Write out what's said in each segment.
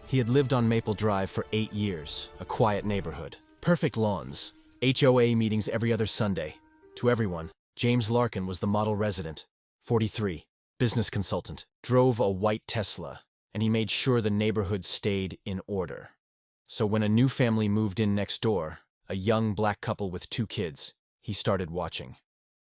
He had lived on Maple Drive for 8 years, a quiet neighborhood. Perfect lawns, HOA meetings every other Sunday. To everyone, James Larkin was the model resident. 43, business consultant, drove a white Tesla, and he made sure the neighborhood stayed in order. So when a new family moved in next door, a young black couple with 2 kids, he started watching.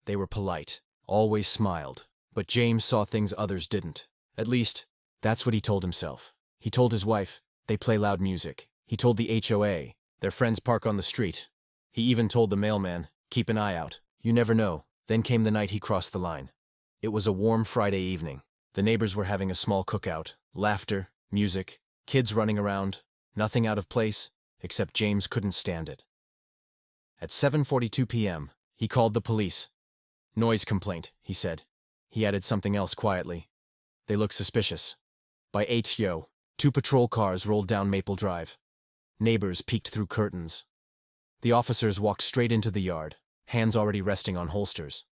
They were polite, always smiled, but James saw things others didn't. At least, that's what he told himself. He told his wife, they play loud music. He told the HOA, their friends park on the street. He even told the mailman, keep an eye out. You never know. Then came the night he crossed the line. It was a warm Friday evening. The neighbors were having a small cookout. Laughter, music, kids running around. Nothing out of place, except James couldn't stand it. At 7:42 p.m., he called the police. Noise complaint, he said. He added something else quietly. They look suspicious. By 8:00, 2 patrol cars rolled down Maple Drive. Neighbors peeked through curtains. The officers walked straight into the yard, hands already resting on holsters.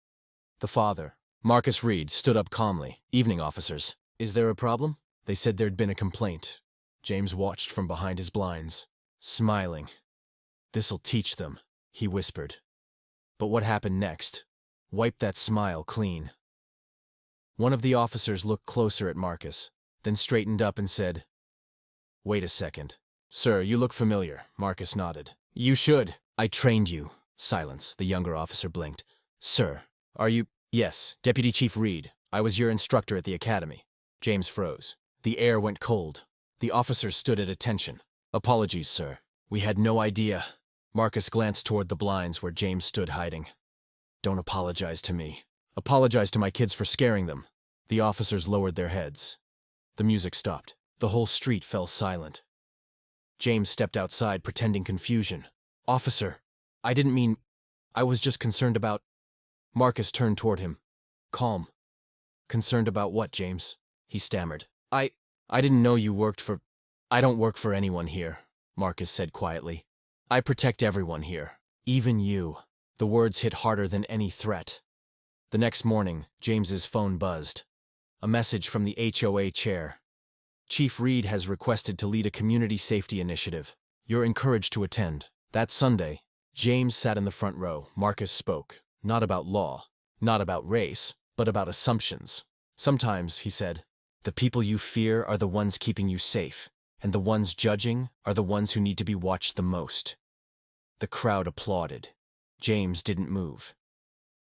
The father, Marcus Reed, stood up calmly. Evening, officers. Is there a problem? They said there'd been a complaint. James watched from behind his blinds, smiling. This'll teach them, he whispered. But what happened next? Wiped that smile clean. One of the officers looked closer at Marcus, then straightened up and said, Wait a second. Sir, you look familiar. Marcus nodded. You should. I trained you. Silence. The younger officer blinked. Sir, are you? Yes, Deputy Chief Reed. I was your instructor at the academy. James froze. The air went cold. The officers stood at attention. Apologies, sir. We had no idea. Marcus glanced toward the blinds where James stood hiding. Don't apologize to me. Apologize to my kids for scaring them. The officers lowered their heads. The music stopped. The whole street fell silent. James stepped outside, pretending confusion. Officer, I didn't mean... I was just concerned about... Marcus turned toward him. Calm. Concerned about what, James? He stammered. I didn't know you worked for... I don't work for anyone here, Marcus said quietly. I protect everyone here. Even you. The words hit harder than any threat. The next morning, James's phone buzzed. A message from the HOA chair. Chief Reed has requested to lead a community safety initiative. You're encouraged to attend. That Sunday, James sat in the front row. Marcus spoke. Not about law, not about race, but about assumptions. Sometimes, he said, the people you fear are the ones keeping you safe, and the ones judging are the ones who need to be watched the most. The crowd applauded. James didn't move.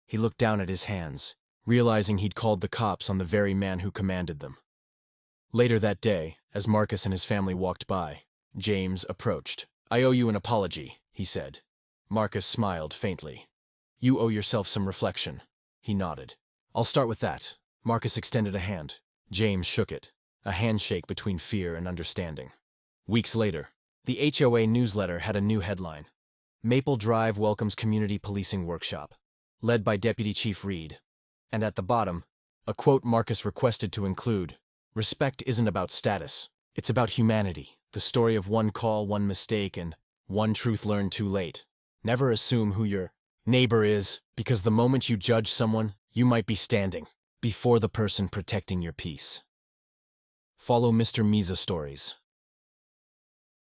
He looked down at his hands, realizing he'd called the cops on the very man who commanded them. Later that day, as Marcus and his family walked by, James approached. I owe you an apology, he said. Marcus smiled faintly. You owe yourself some reflection. He nodded. I'll start with that. Marcus extended a hand. James shook it, a handshake between fear and understanding. Weeks later, the HOA newsletter had a new headline. Maple Drive welcomes community policing workshop, led by Deputy Chief Reed. And at the bottom, a quote Marcus requested to include, respect isn't about status. It's about humanity, the story of one call, one mistake, and one truth learned too late. Never assume who your neighbor is, because the moment you judge someone, you might be standing before the person protecting your peace. Follow Mr. Miezah Stories